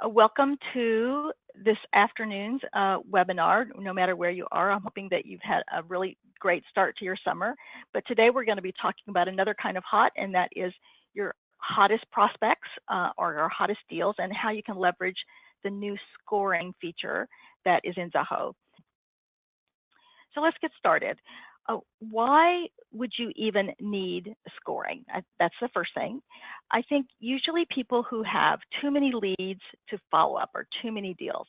Welcome to this afternoon's webinar. No matter where you are, I'm hoping that you've had a really great start to your summer. But today we're going to be talking about another kind of hot, and that is your hottest prospects or your hottest deals, and how you can leverage the new scoring feature that is in Zoho. So let's get started. Why would you even need scoring? That's the first thing. I think usually people who have too many leads to follow up or too many deals,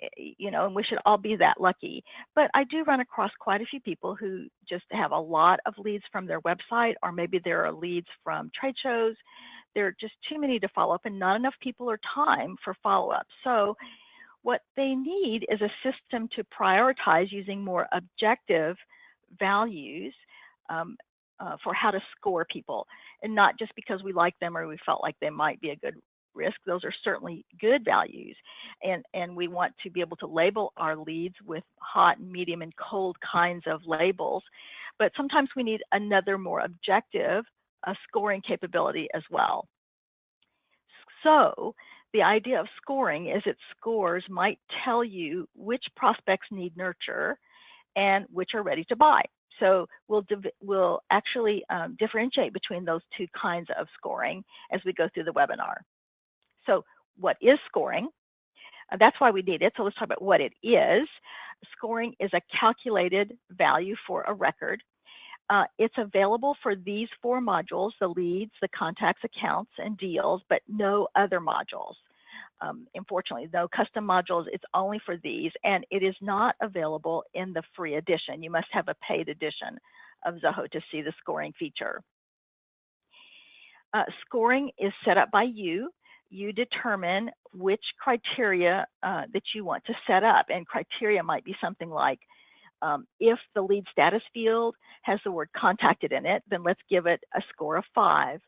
and we should all be that lucky. But I do run across quite a few people who just have a lot of leads from their website, or maybe there are leads from trade shows. There are just too many to follow up and not enough people or time for follow-up. So what they need is a system to prioritize using more objective values for how to score people, and not just because we like them or we felt like they might be a good risk. Those are certainly good values, and we want to be able to label our leads with hot, medium, and cold kinds of labels. But sometimes we need another more objective scoring capability as well. So the idea of scoring is that scores might tell you which prospects need nurture and which are ready to buy. So we'll actually differentiate between those two kinds of scoring as we go through the webinar. So what is scoring? That's why we need it. So let's talk about what it is. Scoring is a calculated value for a record. It's available for these four modules: the leads, the contacts, accounts, and deals, but no other modules. Unfortunately, no custom modules. It's only for these, and it is not available in the free edition. You must have a paid edition of Zoho to see the scoring feature. Scoring is set up by you. You determine which criteria that you want to set up, and criteria might be something like, if the lead status field has the word contacted in it, then let's give it a score of 5.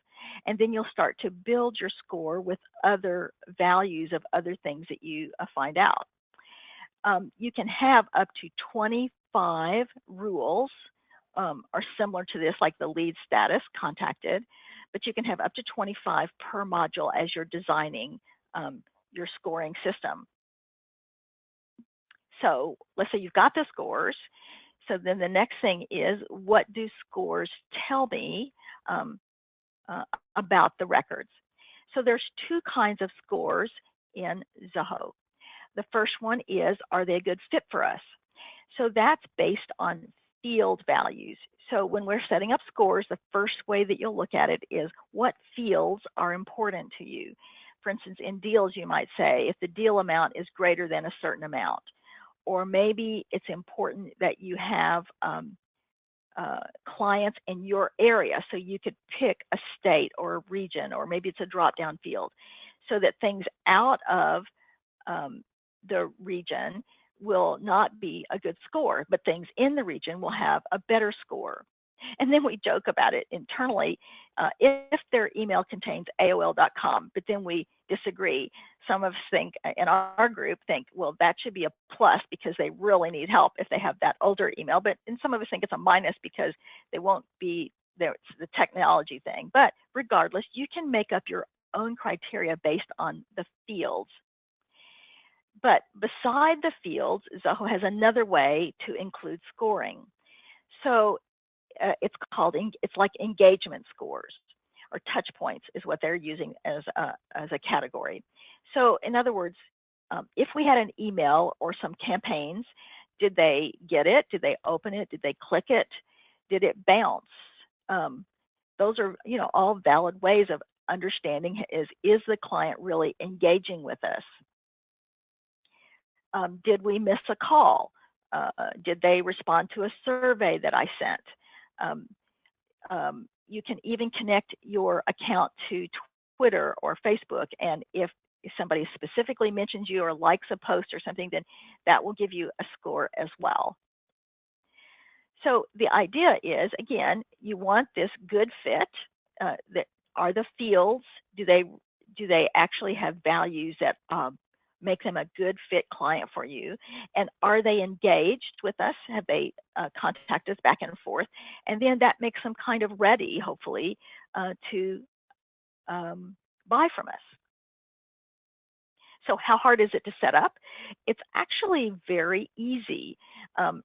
And then you'll start to build your score with other values of other things that you find out. You can have up to 25 rules, or similar to this, like the lead status, contacted, but you can have up to 25 per module as you're designing your scoring system. So let's say you've got the scores. So then the next thing is, what do scores tell me about the records? So there's two kinds of scores in Zoho. The first one is, are they a good fit for us? So that's based on field values. So when we're setting up scores, the first way that you'll look at it is, what fields are important to you? For instance, in deals, you might say if the deal amount is greater than a certain amount. Or maybe it's important that you have clients in your area, so you could pick a state or a region, or maybe it's a drop-down field, so that things out of the region will not be a good score, but things in the region will have a better score. And then we joke about it internally. If their email contains AOL.com, but then we disagree. Some of us think, in our group, well, that should be a plus because they really need help if they have that older email. But and some of us think it's a minus because they won't be there. It's the technology thing. But regardless, you can make up your own criteria based on the fields. But beside the fields, Zoho has another way to include scoring. So it's like engagement scores, or Touchpoints is what they're using as a category. So in other words, if we had an email or some campaigns, did they get it? Did they open it? Did they click it? Did it bounce? Those are all valid ways of understanding, is the client really engaging with us? Did we miss a call? Did they respond to a survey that I sent? You can even connect your account to Twitter or Facebook, and if somebody specifically mentions you or likes a post or something, then that will give you a score as well. So the idea is, again, you want this good fit. That are the fields, do they actually have values that make them a good fit client for you? And are they engaged with us? Have they contacted us back and forth? And then that makes them kind of ready, hopefully, to buy from us. So how hard is it to set up? It's actually very easy.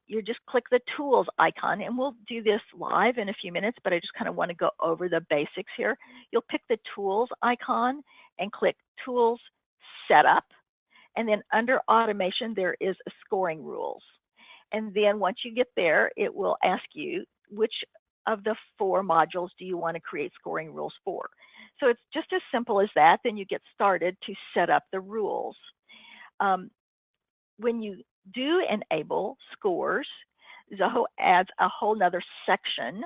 You just click the tools icon, and we'll do this live in a few minutes, but I just kind of want to go over the basics here. You'll pick the tools icon and click tools setup. And then under automation, there is a scoring rules. And then once you get there, it will ask you which of the 4 modules do you want to create scoring rules for. So it's just as simple as that. Then you get started to set up the rules. When you do enable scores, Zoho adds a whole nother section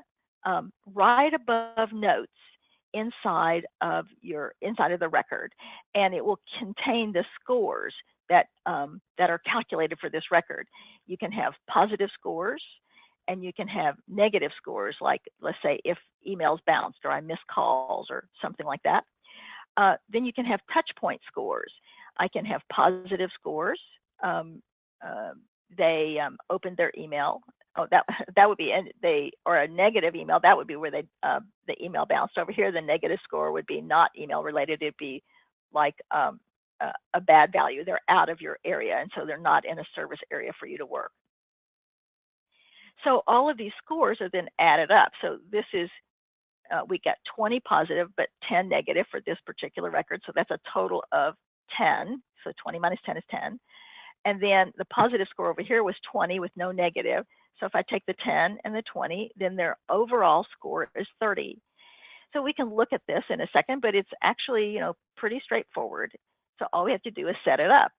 right above notes inside of the record, and it will contain the scores that are calculated for this record. You can have positive scores, and you can have negative scores, like let's say if emails bounced or I missed calls or something like that. Then you can have Touchpoint scores. I can have positive scores. They opened their email. Oh, that would be or a negative email. That would be where the email bounced. Over here, the negative score would be not email related. It'd be like a bad value. They're out of your area, and so they're not in a service area for you to work. So all of these scores are then added up. So this is we got 20 positive, but 10 negative for this particular record. So that's a total of 10. So 20 minus 10 is 10. And then the positive score over here was 20 with no negative. So if I take the 10 and the 20, then their overall score is 30. So we can look at this in a second, but it's actually, pretty straightforward. So all we have to do is set it up.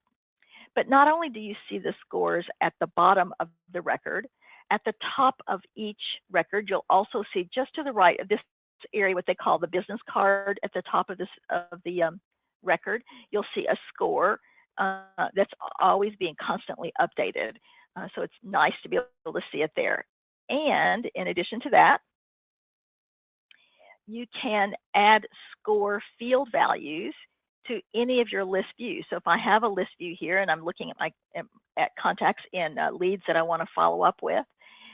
But not only do you see the scores at the bottom of the record, at the top of each record, you'll also see just to the right of this area what they call the business card at the top of the record. You'll see a score that's always being constantly updated. So it's nice to be able to see it there. And in addition to that, you can add score field values to any of your list views. So if I have a list view here and I'm looking at contacts in leads that I want to follow up with,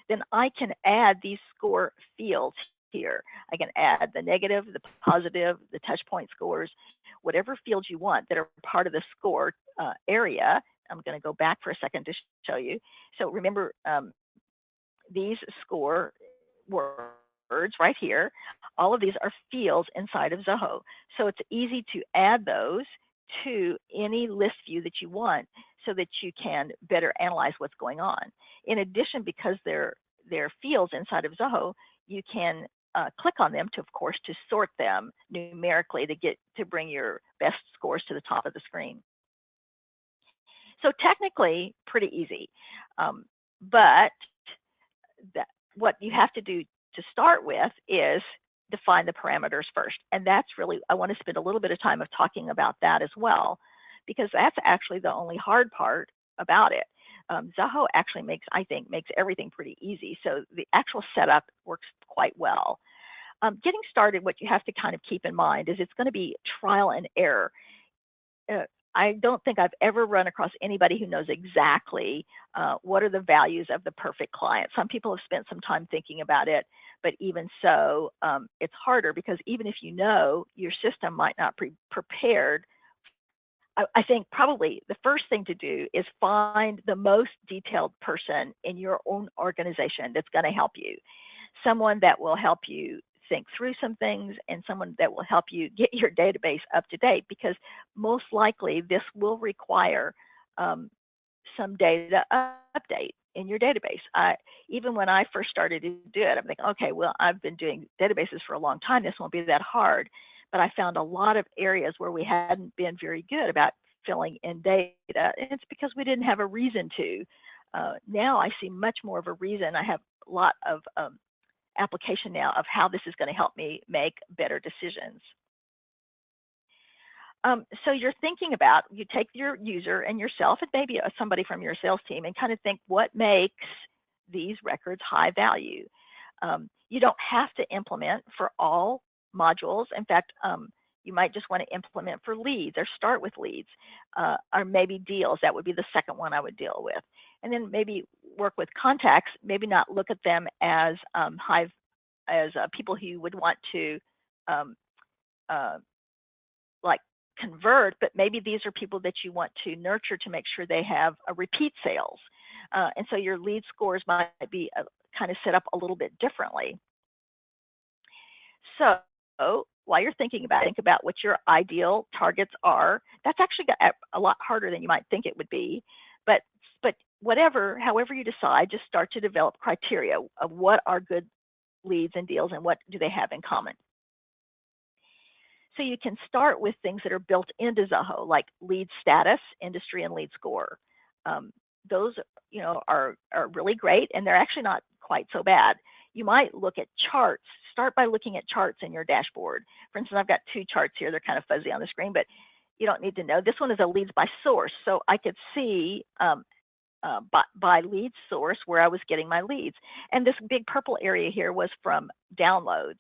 then I can add these score fields here. I can add the negative, the positive, the touch point scores, whatever fields you want that are part of the score area. I'm going to go back for a second to show you. So remember, these score words right here, all of these are fields inside of Zoho. So it's easy to add those to any list view that you want so that you can better analyze what's going on. In addition, because they're fields inside of Zoho, you can click on them to, of course, to sort them numerically to bring your best scores to the top of the screen. So technically, pretty easy. But what you have to do to start with is define the parameters first. And that's really, I want to spend a little bit of time of talking about that as well, because that's actually the only hard part about it. Zoho actually makes everything pretty easy. So the actual setup works quite well. Getting started, what you have to kind of keep in mind is it's going to be trial and error. I don't think I've ever run across anybody who knows exactly what are the values of the perfect client. Some people have spent some time thinking about it, but even so, it's harder because even if you know, your system might not be prepared. I think probably the first thing to do is find the most detailed person in your own organization that's going to help you. Someone that will help you think through some things and someone that will help you get your database up to date, because most likely this will require some data update in your database. Even when I first started to do it, I'm thinking, okay, well, I've been doing databases for a long time. This won't be that hard. But I found a lot of areas where we hadn't been very good about filling in data. And it's because we didn't have a reason to. Now I see much more of a reason. I have a lot of application now of how this is going to help me make better decisions. So you're thinking about, you take your user and yourself and maybe somebody from your sales team and kind of think what makes these records high value. You don't have to implement for all modules. In fact, you might just want to implement for leads or start with leads, or maybe deals. That would be the second one I would deal with. And then maybe work with contacts, maybe not look at them as people who you would want to like convert, but maybe these are people that you want to nurture to make sure they have a repeat sales. And so your lead scores might be kind of set up a little bit differently. So while you're thinking about it, think about what your ideal targets are. That's actually a lot harder than you might think it would be. But however you decide, just start to develop criteria of what are good leads and deals and what do they have in common. So you can start with things that are built into Zoho, like lead status, industry, and lead score. Those are really great, and they're actually not quite so bad. You might look at charts. Start by looking at charts in your dashboard. For instance, I've got two charts here. They're kind of fuzzy on the screen, but you don't need to know. This one is a leads by source, so I could see by lead source where I was getting my leads. And this big purple area here was from downloads.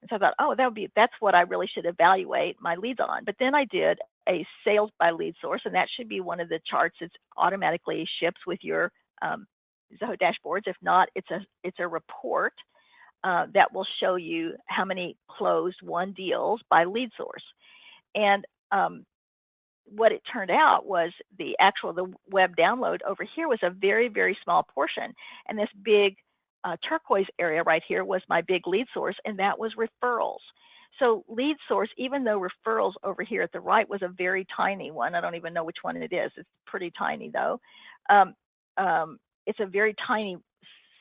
And so I thought, oh, that's what I really should evaluate my leads on. But then I did a sales by lead source, and that should be one of the charts that automatically ships with your Zoho dashboards. If not, it's a report that will show you how many closed won deals by lead source. And what it turned out was the web download over here was a very, very small portion. And this big turquoise area right here was my big lead source, and that was referrals. So lead source, even though referrals over here at the right was a very tiny one, I don't even know which one it is. It's pretty tiny though. It's a very tiny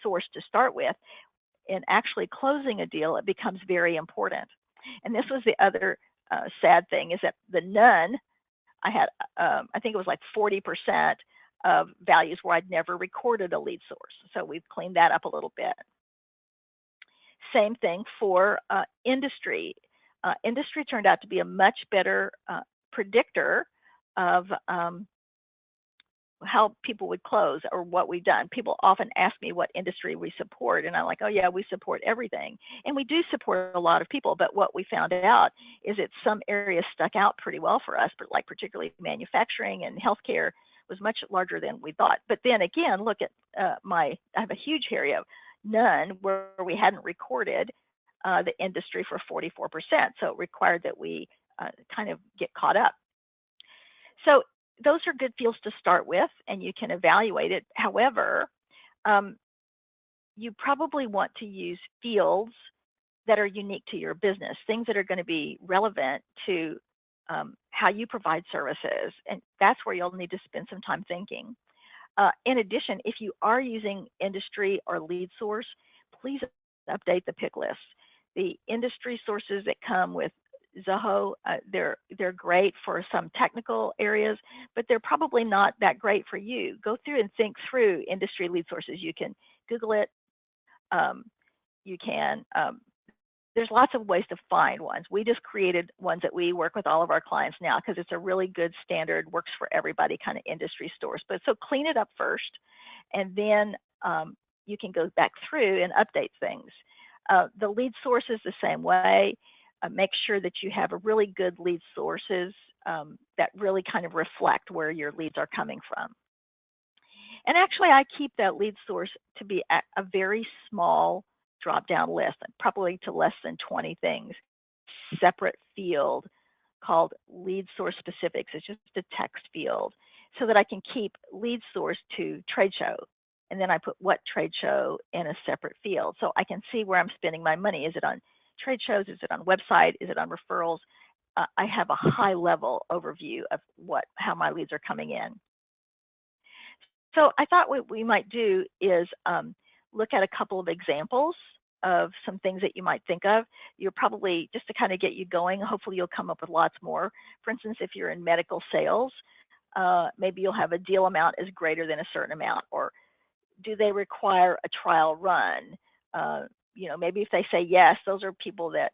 source to start with. In actually closing a deal, it becomes very important. And this was the other sad thing, is that the none, I had, I think it was like 40% of values where I'd never recorded a lead source. So we've cleaned that up a little bit. Same thing for industry. Industry turned out to be a much better predictor of how people would close or what we've done. People often ask me what industry we support, and I'm like, oh yeah, we support everything. And we do support a lot of people, but what we found out is that some areas stuck out pretty well for us, but like particularly manufacturing and healthcare was much larger than we thought. But then again, look at I have a huge area of none where we hadn't recorded the industry for 44%. So it required that we kind of get caught up. So those are good fields to start with, and you can evaluate it. However, you probably want to use fields that are unique to your business, things that are going to be relevant to how you provide services, and that's where you'll need to spend some time thinking. In addition, if you are using industry or lead source, please update the pick list. The industry sources that come with Zoho, they're great for some technical areas, but they're probably not that great for you. Go through and think through industry lead sources. You can Google it. There's lots of ways to find ones. We just created ones that we work with all of our clients now because it's a really good standard, works for everybody kind of industry source. But so clean it up first, and then you can go back through and update things. The lead source is the same way. Make sure that you have a really good lead sources that really kind of reflect where your leads are coming from. And actually, I keep that lead source to be a very small drop-down list, probably to less than 20 things. Separate field called lead source specifics. It's just a text field so that I can keep lead source to trade show. And then I put what trade show in a separate field so I can see where I'm spending my money. Is it on trade shows? Is it on website? Is it on referrals? I have a high level overview of how my leads are coming in. So I thought what we might do is look at a couple of examples of some things that you might think of. You're probably, just to kind of get you going, hopefully you'll come up with lots more. For instance, if you're in medical sales, maybe you'll have a deal amount is greater than a certain amount, or do they require a trial run? Maybe if they say yes, those are people that,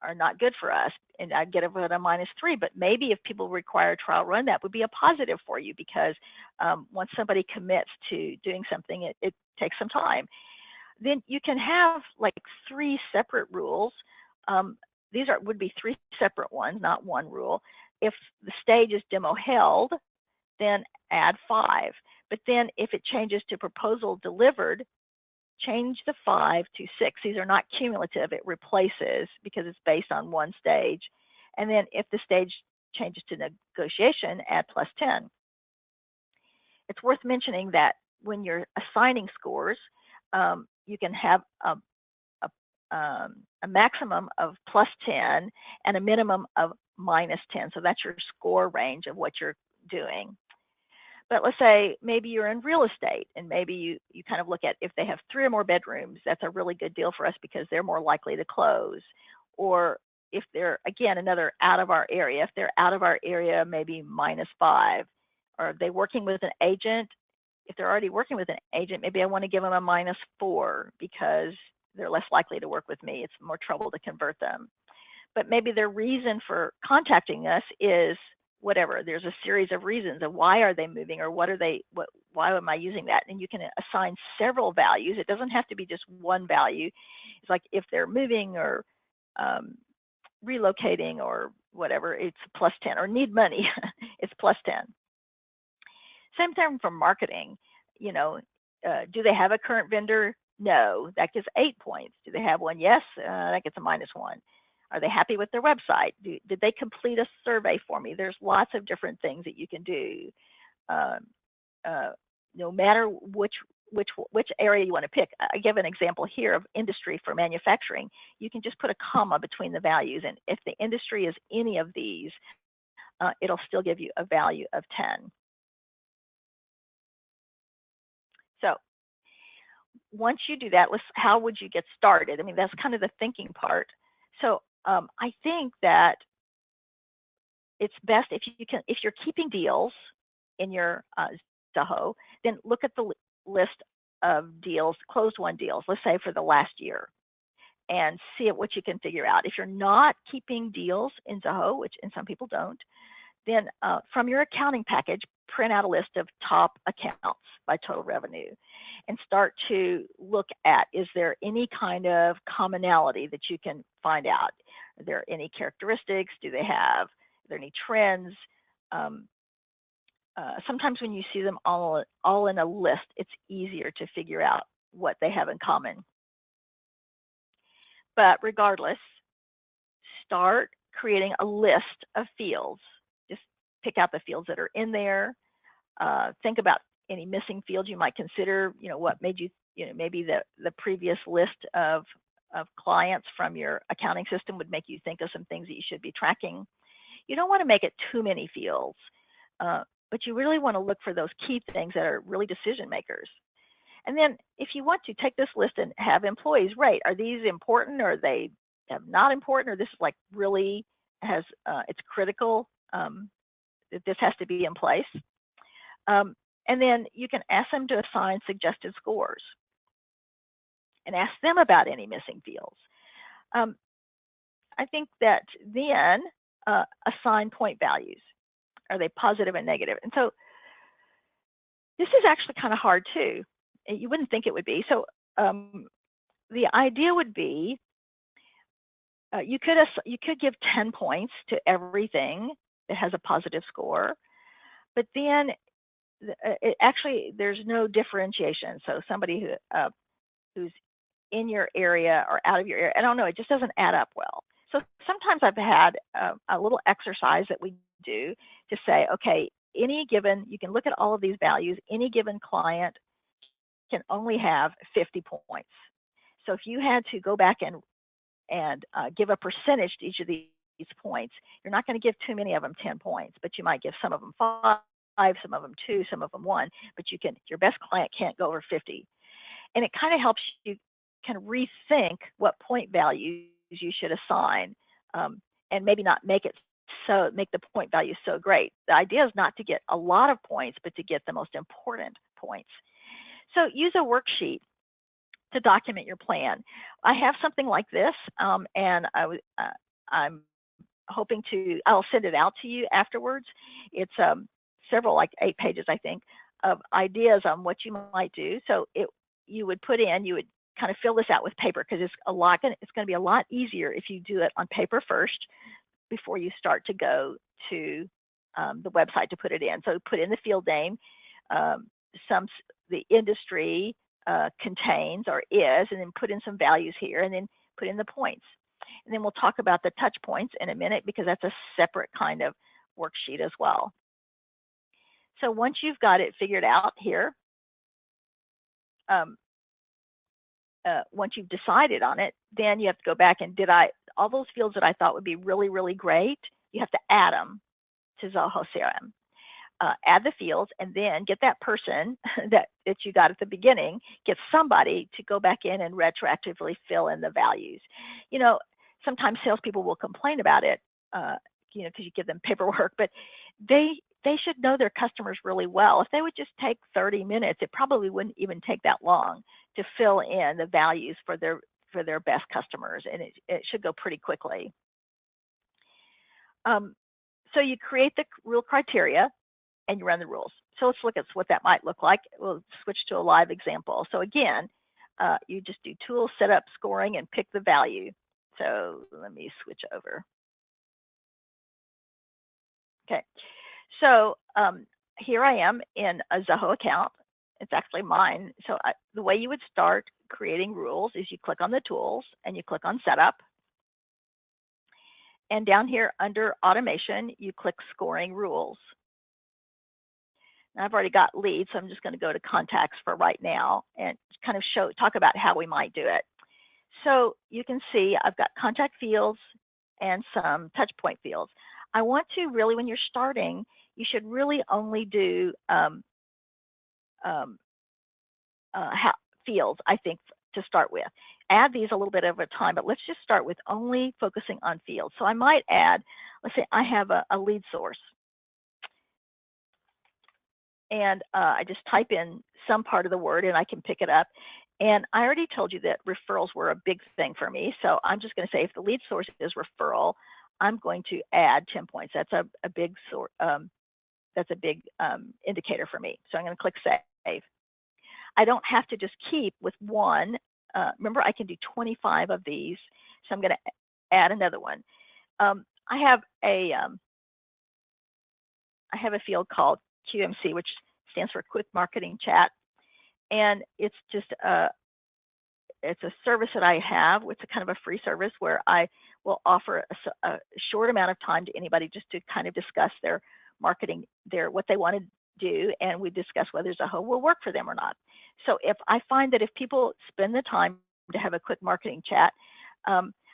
are not good for us, and I'd get it at a -3. But maybe if people require a trial run, that would be a positive for you, because once somebody commits to doing something, it takes some time. Then you can have like 3 separate rules. These would be 3 separate ones, not one rule. If the stage is demo held, then add 5. But then if it changes to proposal delivered, change the 5 to 6. These are not cumulative. It replaces because it's based on one stage. And then if the stage changes to negotiation, add +10. It's worth mentioning that when you're assigning scores, you can have a maximum of +10 and a minimum of -10. So that's your score range of what you're doing. But let's say maybe you're in real estate and maybe you kind of look at if they have 3 or more bedrooms, that's a really good deal for us because they're more likely to close. Or if they're, again, another out of our area, if they're out of our area, maybe -5. Or are they working with an agent? If they're already working with an agent, maybe I want to give them a -4 because they're less likely to work with me. It's more trouble to convert them. But maybe their reason for contacting us is whatever. There's a series of reasons of why are they moving or why am I using that? And you can assign several values. It doesn't have to be just one value. It's like if they're moving or relocating or whatever, it's +10, or need money, it's +10. Same thing for marketing. Do they have a current vendor? No, that gets 8 points. Do they have one? Yes, that gets a -1. Are they happy with their website? Did they complete a survey for me? There's lots of different things that you can do. No matter which area you want to pick. I give an example here of industry for manufacturing. You can just put a comma between the values, and if the industry is any of these, it'll still give you a value of 10. So once you do that, how would you get started? I mean, that's kind of the thinking part. So I think that it's best if you're keeping deals in your Zoho, then look at the list of deals, closed won deals, let's say for the last year, and see what you can figure out. If you're not keeping deals in Zoho, and some people don't, then from your accounting package, print out a list of top accounts by total revenue and start to look at, is there any kind of commonality that you can find out? Are there any characteristics? Are there any trends? Sometimes when you see them all in a list, it's easier to figure out what they have in common. But regardless, start creating a list of fields. Just pick out the fields that are in there. Think about any missing fields you might consider. What made you, maybe the previous list of clients from your accounting system would make you think of some things that you should be tracking. You don't want to make it too many fields, but you really want to look for those key things that are really decision makers. And then if you want to take this list and have employees rate, are these important or are they not important, or this is like really it's critical that this has to be in place. And then you can ask them to assign suggested scores and ask them about any missing fields. I think that then assign point values. Are they positive and negative? And so this is actually kind of hard too. You wouldn't think it would be. So the idea would be you could give 10 points to everything that has a positive score, but then actually there's no differentiation. So somebody who's in your area or out of your area, I don't know, it just doesn't add up well. So sometimes I've had a little exercise that we do to say, okay, you can look at all of these values, any given client can only have 50 points. So if you had to go back and give a percentage to each of these points, you're not going to give too many of them 10 points, but you might give some of them 5, some of them 2, some of them 1, but your best client can't go over 50. And it kind of helps you kind of rethink what point values you should assign, and maybe not make the point value so great. The idea is not to get a lot of points, but to get the most important points. So use a worksheet to document your plan. I have something like this, and I'm hoping I'll send it out to you afterwards. It's several, like 8 pages, I think, of ideas on what you might do. So you would kind of fill this out with paper, because it's going to be a lot easier if you do it on paper first before you start to go to the website to put it in. So put in the field name, the industry contains or is, and then put in some values here, and then put in the points. And then we'll talk about the touch points in a minute because that's a separate kind of worksheet as well. So once you've got it figured out here, once you've decided on it, then you have to go back and all those fields that I thought would be really, really great, you have to add them to Zoho CRM. Add the fields, and then get that person that you got at the beginning, get somebody to go back in and retroactively fill in the values. You know, sometimes salespeople will complain about it, you know, because you give them paperwork, but they should know their customers really well. If they would just take 30 minutes, it probably wouldn't even take that long to fill in the values for their best customers, and it should go pretty quickly. So you create the rule criteria and you run the rules. So let's look at what that might look like. We'll switch to a live example. So again, you just do tools, setup, scoring, and pick the value. So let me switch over. Okay, so here I am in a Zoho account. It's actually mine. So the way you would start creating rules is you click on the tools and you click on setup. And down here under automation, you click scoring rules. Now I've already got leads, so I'm just going to go to contacts for right now and kind of talk about how we might do it. So you can see I've got contact fields and some touch point fields. I want to really, when you're starting, you should really only do fields, I think, to start with. Add these a little bit over time, but let's just start with only focusing on fields. So I might add, let's say I have a lead source. And I just type in some part of the word and I can pick it up. And I already told you that referrals were a big thing for me. So I'm just going to say if the lead source is referral, I'm going to add 10 points. That's a big indicator for me. So I'm going to click save. I don't have to just keep with one. Remember, I can do 25 of these. So I'm going to add another one. I have a field called QMC, which stands for Quick Marketing Chat, and it's just it's a service that I have. It's a kind of a free service where I will offer a short amount of time to anybody just to kind of discuss their marketing, what they want to do, and we discuss whether Zoho will work for them or not. So if I find that if people spend the time to have a quick marketing chat,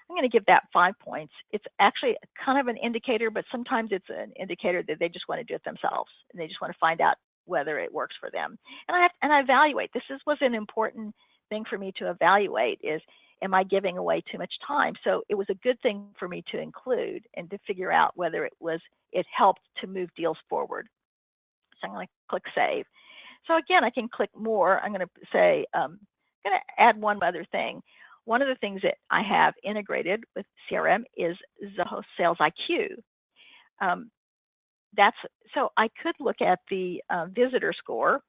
I'm going to give that 5 points. It's actually kind of an indicator, but sometimes it's an indicator that they just want to do it themselves and they just want to find out whether it works for them. And I evaluate. This was an important thing for me to evaluate is, am I giving away too much time? So it was a good thing for me to include and to figure out whether it helped to move deals forward. So I'm going to click save. So again, I can click more. I'm going to say, I'm going to add one other thing. One of the things that I have integrated with CRM is Zoho Sales IQ. So I could look at the visitor score.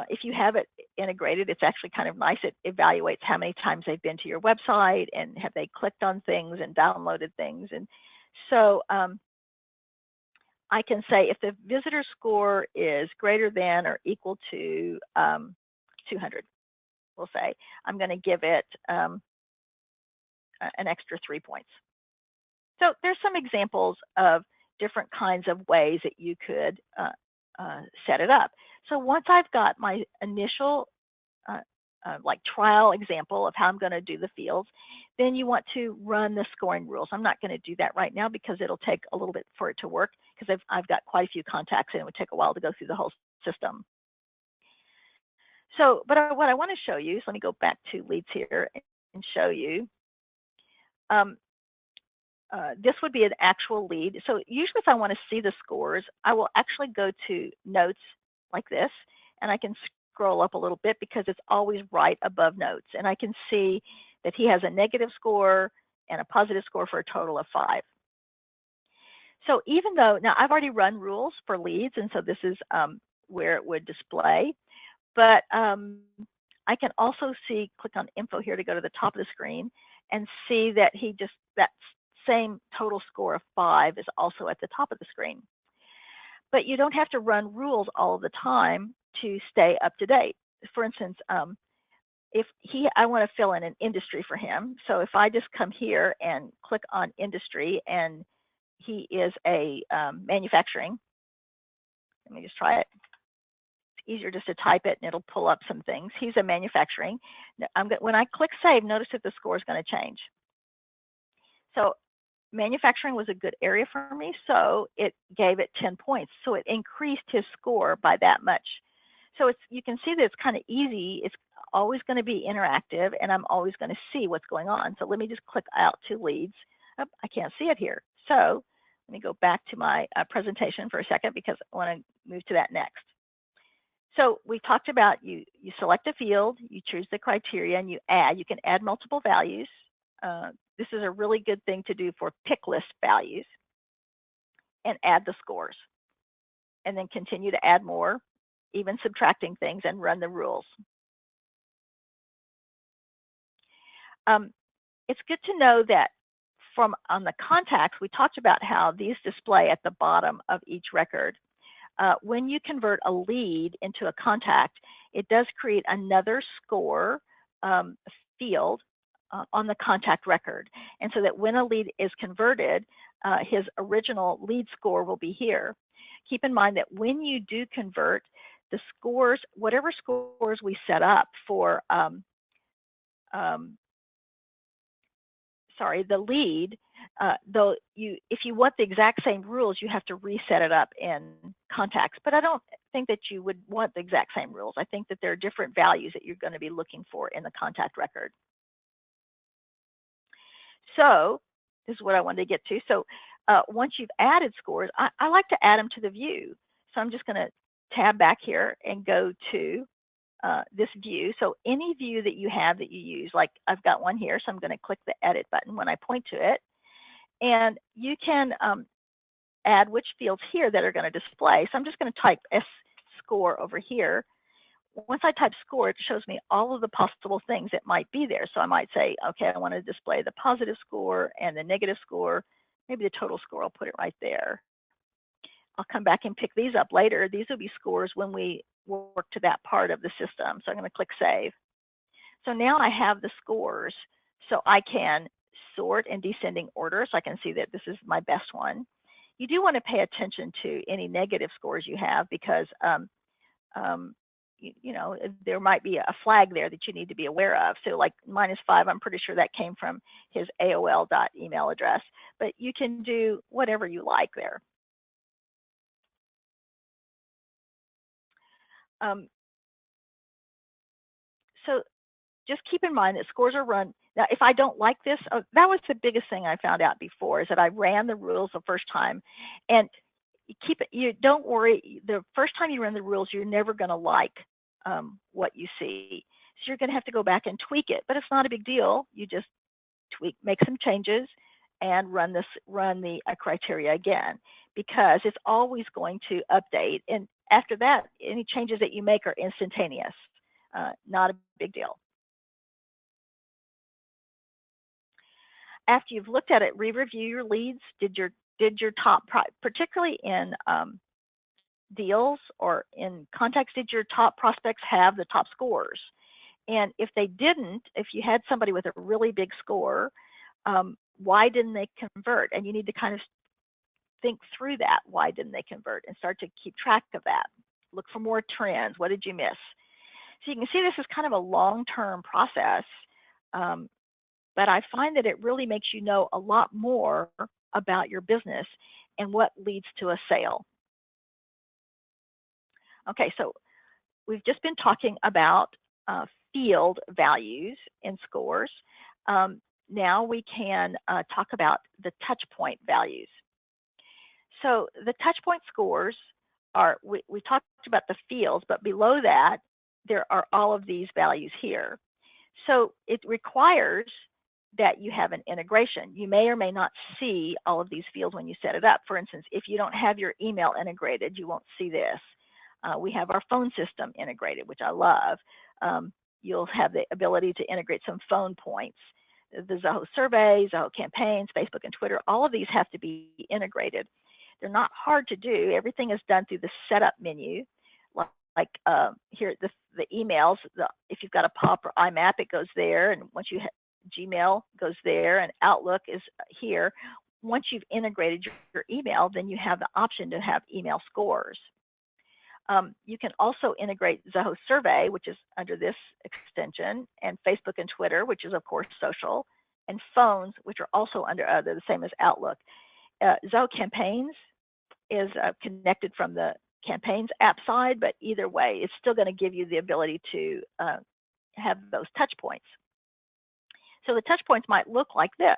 If you have it integrated, it's actually kind of nice. It evaluates how many times they've been to your website and have they clicked on things and downloaded things. And so I can say if the visitor score is greater than or equal to 200, we'll say, I'm going to give it an extra 3 points. So there's some examples of different kinds of ways that you could set it up. So once I've got my initial like trial example of how I'm going to do the fields, then you want to run the scoring rules. I'm not going to do that right now because it'll take a little bit for it to work because I've got quite a few contacts and it would take a while to go through the whole system. So, but what I want to show you is, let me go back to leads here and show you. This would be an actual lead. So usually if I want to see the scores, I will actually go to notes like this, and I can scroll up a little bit because it's always right above notes. And I can see that he has a negative score and a positive score for a total of 5. So even though, now I've already run rules for leads, and so this is where it would display. But I can also see, click on info here to go to the top of the screen and see that that same total score of 5 is also at the top of the screen. But you don't have to run rules all of the time to stay up to date. For instance, I want to fill in an industry for him. So if I just come here and click on industry, and he is a manufacturing. Let me just try it. It's easier just to type it and it'll pull up some things. He's a manufacturing. When I click save, notice that the score is going to change. So manufacturing was a good area for me, so it gave it 10 points. So it increased his score by that much. So you can see that it's kind of easy. It's always going to be interactive, and I'm always going to see what's going on. So let me just click out to leads. Oh, I can't see it here. So let me go back to my presentation for a second because I want to move to that next. So we talked about you select a field, you choose the criteria, and you add. You can add multiple values. This is a really good thing to do for pick list values, and add the scores. And then continue to add more, even subtracting things, and run the rules. It's good to know that on the contacts, we talked about how these display at the bottom of each record. When you convert a lead into a contact, it does create another score field on the contact record. And so that when a lead is converted, his original lead score will be here. Keep in mind that when you do convert, the scores, whatever scores we set up for the lead, though if you want the exact same rules, you have to reset it up in contacts. But I don't think that you would want the exact same rules. I think that there are different values that you're going to be looking for in the contact record. So this is what I wanted to get to. So once you've added scores, I like to add them to the view. So I'm just going to tab back here and go to this view. So any view that you have that you use, like I've got one here, so I'm going to click the edit button when I point to it. And you can add which fields here that are going to display. So I'm just going to type S score over here. Once I type score, it shows me all of the possible things that might be there. So I might say, okay, I want to display the positive score and the negative score. Maybe the total score, I'll put it right there. I'll come back and pick these up later. These will be scores when we work to that part of the system. So I'm going to click save. So now I have the scores. So I can sort in descending order. So I can see that this is my best one. You do want to pay attention to any negative scores you have because you know, there might be a flag there that you need to be aware of. So like -5, I'm pretty sure that came from his AOL.email address, but you can do whatever you like there. So just keep in mind that scores are run. Now, if I don't like this, that was the biggest thing I found out before, is that I ran the rules the first time, and don't worry, the first time you run the rules, you're never going to like what you see. So you're going to have to go back and tweak it, but it's not a big deal. You just make some changes and run the criteria again, because it's always going to update. And after that, any changes that you make are instantaneous. Not a big deal. After you've looked at it, re-review your leads. Did your top, particularly in deals or in contacts, did your top prospects have the top scores? And if they didn't, if you had somebody with a really big score, why didn't they convert? And you need to kind of think through that. Why didn't they convert? And start to keep track of that. Look for more trends. What did you miss? So you can see this is kind of a long-term process, but I find that it really makes you know a lot more about your business and what leads to a sale. Okay, so we've just been talking about field values and scores. Now we can talk about the touchpoint values. So the touchpoint scores are, we talked about the fields, but below that, there are all of these values here. So it requires that you have an integration. You may or may not see all of these fields when you set it up. For instance, if you don't have your email integrated, you won't see this. We have our phone system integrated, which I love. You'll have the ability to integrate some phone points. The Zoho surveys, Zoho campaigns, Facebook and Twitter, all of these have to be integrated. They're not hard to do. Everything is done through the setup menu, like here, the emails, if you've got a POP or IMAP, it goes there, and once you Gmail goes there, and Outlook is here. Once you've integrated your email, then you have the option to have email scores. You can also integrate Zoho Survey, which is under this extension, and Facebook and Twitter, which is of course social, and phones, which are also under the same as Outlook. Zoho Campaigns is connected from the Campaigns app side, but either way, it's still going to give you the ability to have those touch points. So the touch points might look like this.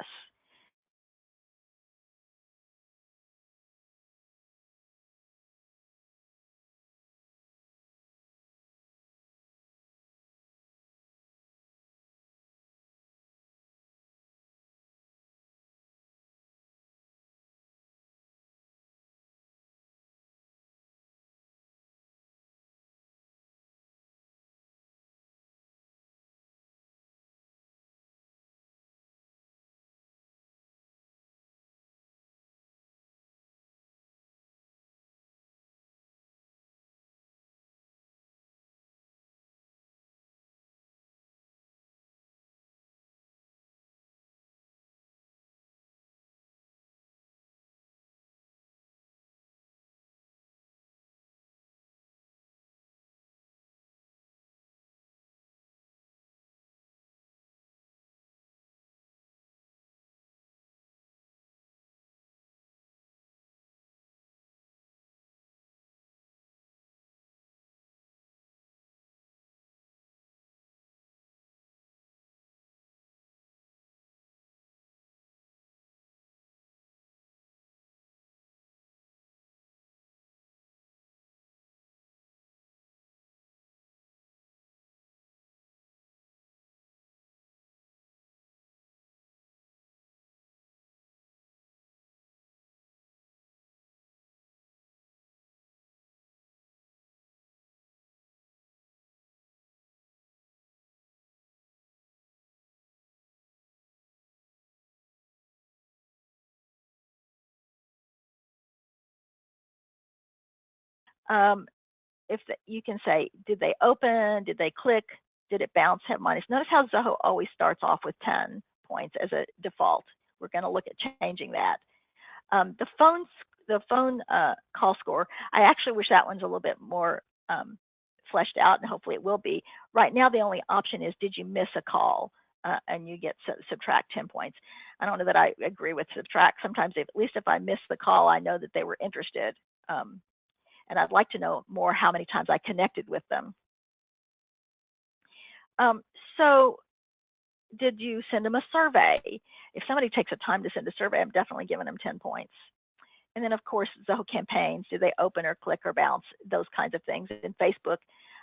You can say, did they open? Did they click? Did it bounce? Have minus. Notice how Zoho always starts off with 10 points as a default. We're going to look at changing that. The phone call score, I actually wish that one's a little bit more fleshed out, and hopefully it will be. Right now, the only option is, did you miss a call? And you get subtract 10 points. I don't know that I agree with subtract. Sometimes, at least if I miss the call, I know that they were interested. And I'd like to know more how many times I connected with them. So did you send them a survey? If somebody takes the time to send a survey, I'm definitely giving them 10 points. And then, of course, Zoho Campaigns, do they open or click or bounce? Those kinds of things. In Facebook,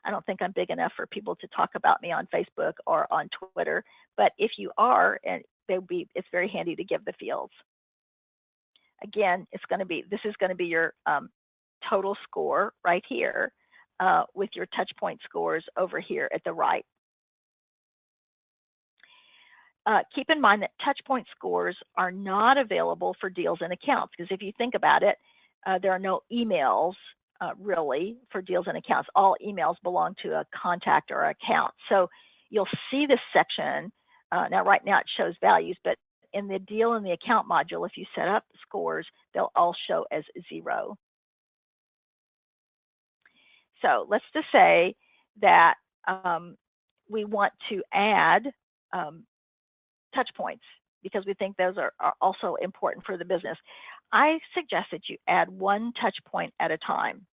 I don't think I'm big enough for people to talk about me on Facebook or on Twitter. But if you are, and it's very handy to give the fields. Again, this is going to be your total score right here with your Touchpoint scores over here at the right. Keep in mind that Touchpoint scores are not available for deals and accounts, because if you think about it, there are no emails really for deals and accounts. All emails belong to a contact or account. So you'll see this section. Now, right now it shows values, but in the deal and the account module, if you set up scores, they'll all show as 0. So let's just say that we want to add touch points because we think those are also important for the business. I suggest that you add one touch point at a time.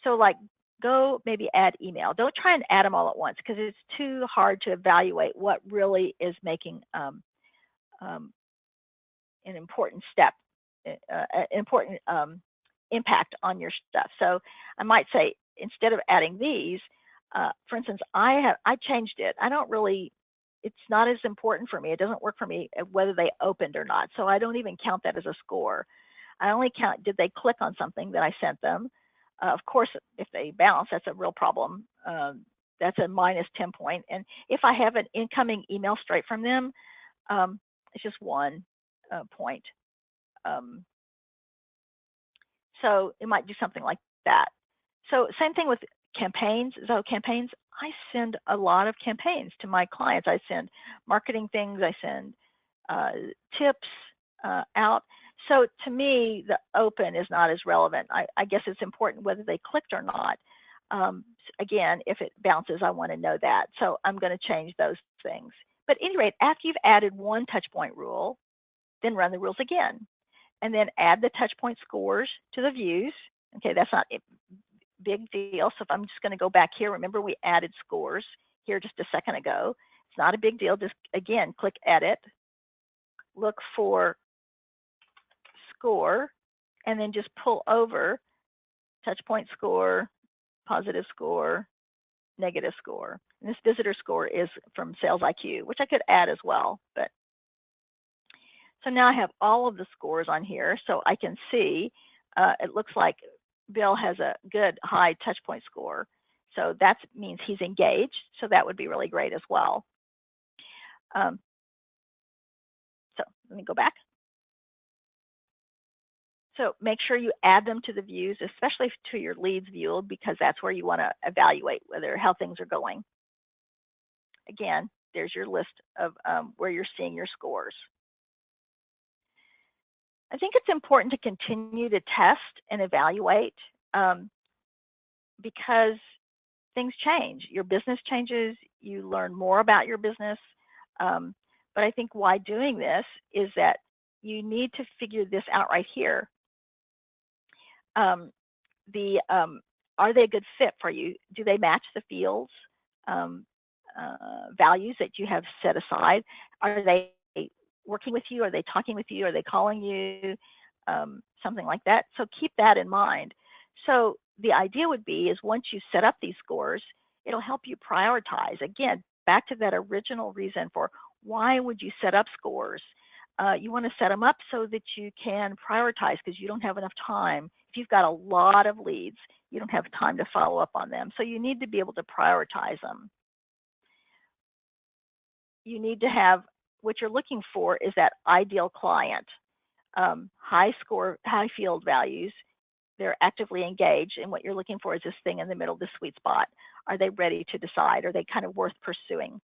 So like go maybe add email. Don't try and add them all at once because it's too hard to evaluate what really is making an important step, important impact on your stuff. So I might say, instead of adding these, for instance, I changed it. I don't really, it's not as important for me. It doesn't work for me whether they opened or not. So I don't even count that as a score. I only count, did they click on something that I sent them? Of course, if they bounce, that's a real problem. That's a minus 10 point. And if I have an incoming email straight from them, it's just 1 point. So it might do something like that. So same thing with campaigns, Zoho campaigns, I send a lot of campaigns to my clients. I send marketing things, I send tips out. So to me, the open is not as relevant. I guess it's important whether they clicked or not. Again, if it bounces, I want to know that. So I'm going to change those things. But at any rate, after you've added one touchpoint rule, then run the rules again. And then add the touchpoint scores to the views. Okay, that's not a big deal. So if I'm just going to go back here, remember we added scores here just a second ago. It's not a big deal. Just, again, click Edit, look for Score, and then just pull over touchpoint score, positive score, negative score. And this visitor score is from Sales IQ, which I could add as well. But so now I have all of the scores on here, so I can see it looks like Bill has a good high touchpoint score. So that means he's engaged. So that would be really great as well. So let me go back. So make sure you add them to the views, especially to your leads view, because that's where you want to evaluate how things are going. Again, there's your list of where you're seeing your scores. I think it's important to continue to test and evaluate because things change. Your business changes, you learn more about your business. But I think why doing this is that you need to figure this out right here. Are they a good fit for you? Do they match the fields, values that you have set aside? Are they working with you? Are they talking with you? Are they calling you? Something like that. So keep that in mind. So the idea would be is once you set up these scores, it'll help you prioritize. Again, back to that original reason for why would you set up scores? You want to set them up so that you can prioritize because you don't have enough time. If you've got a lot of leads, you don't have time to follow up on them. So you need to be able to prioritize them. You need to have, what you're looking for is that ideal client. High score, high field values, they're actively engaged, and what you're looking for is this thing in the middle, the sweet spot. Are they ready to decide? Are they kind of worth pursuing?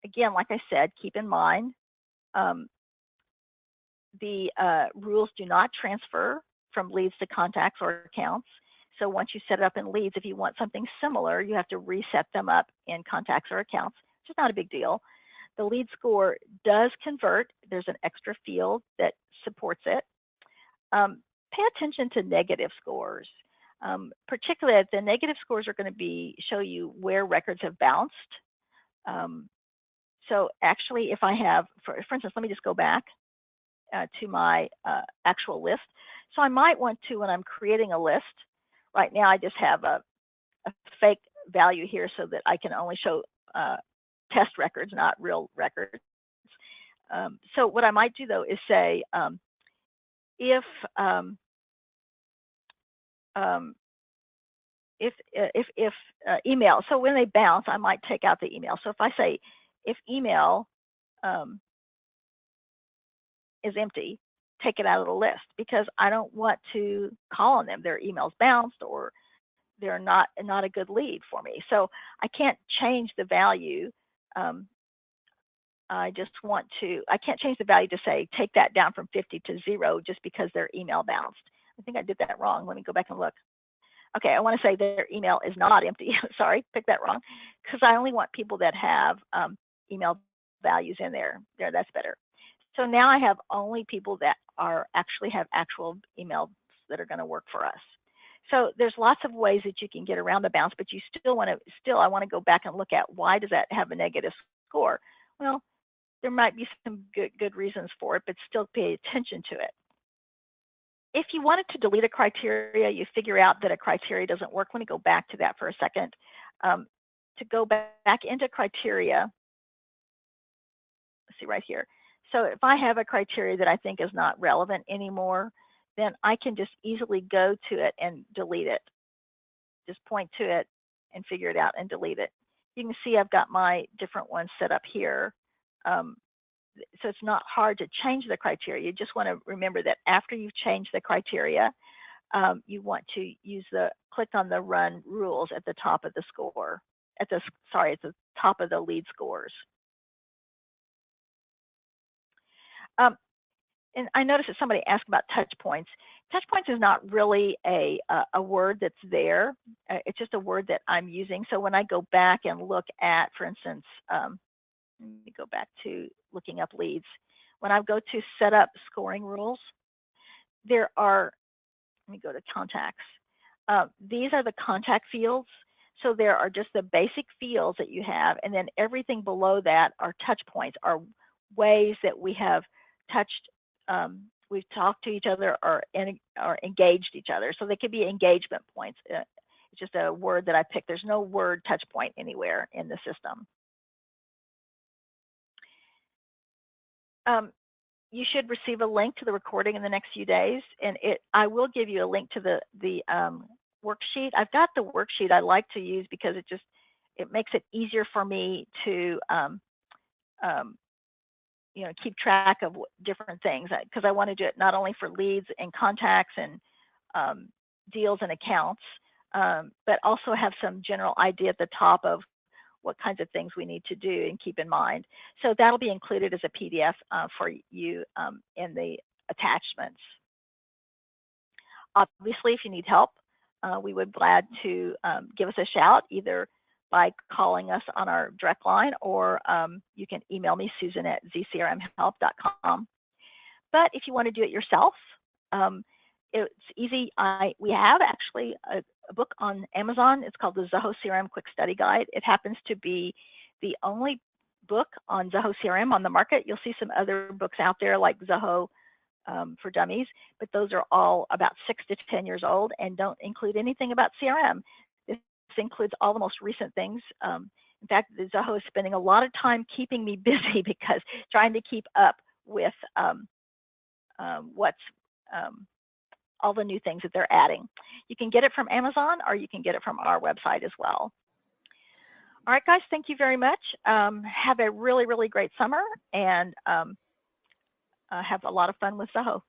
Again, like I said, keep in mind, the rules do not transfer from leads to contacts or accounts. So once you set it up in leads, if you want something similar, you have to reset them up in contacts or accounts, which is not a big deal. The lead score does convert. There's an extra field that supports it. Pay attention to negative scores. Particularly, the negative scores are going to show you where records have bounced. So actually, if I have, for instance, let me just go back to my actual list. So I might want to, when I'm creating a list, right now I just have a fake value here so that I can only show test records, not real records. So what I might do though is say if email, so when they bounce, I might take out the email. So if I say if email is empty, take it out of the list because I don't want to call on them. Their email's bounced or they're not a good lead for me. So I can't change the value. I can't change the value to say, take that down from 50 to 0 just because their email bounced. I think I did that wrong. Let me go back and look. Okay, I want to say their email is not empty. Sorry, picked that wrong. Because I only want people that have email values in there. That's better. So now I have only people that actually have actual emails that are going to work for us. So there's lots of ways that you can get around the bounce, but you still want to, I want to go back and look at why does that have a negative score? Well, there might be some good reasons for it, but still pay attention to it. If you wanted to delete a criteria, you figure out that a criteria doesn't work. Let me go back to that for a second. To go back into criteria, let's see right here. So if I have a criteria that I think is not relevant anymore, then I can just easily go to it and delete it. Just point to it and figure it out and delete it. You can see I've got my different ones set up here. So it's not hard to change the criteria. You just want to remember that after you've changed the criteria, you want to click on the run rules at the top of the score, at the top of the lead scores. And I noticed that somebody asked about Touchpoints. Touchpoints is not really a word that's there. It's just a word that I'm using. So when I go back and look at, for instance, let me go back to looking up leads. When I go to set up scoring rules, there are, let me go to contacts. These are the contact fields. So there are just the basic fields that you have, and then everything below that are touch points, are ways that we have touched, we've talked to each other or engaged each other. So they could be engagement points. It's just a word that I picked. There's no word touch point anywhere in the system. You should receive a link to the recording in the next few days, and I will give you a link to the worksheet. I've got the worksheet I like to use because it makes it easier for me to keep track of different things, because I want to do it not only for leads and contacts and deals and accounts, but also have some general idea at the top of what kinds of things we need to do and keep in mind. So that'll be included as a PDF for you in the attachments. Obviously, if you need help, we would be glad to give us a shout, either by calling us on our direct line, or you can email me, Susan at zcrmhelp.com. But if you want to do it yourself, it's easy. We have actually a book on Amazon. It's called the Zoho CRM QuickStudy Guide. It happens to be the only book on Zoho CRM on the market. You'll see some other books out there like Zoho for Dummies, but those are all about 6 to 10 years old and don't include anything about CRM. This includes all the most recent things. In fact, the Zoho is spending a lot of time keeping me busy because trying to keep up with what's all the new things that they're adding. You can get it from Amazon, or you can get it from our website as well. All right, guys, thank you very much. Have a really, really great summer, and have a lot of fun with Zoho.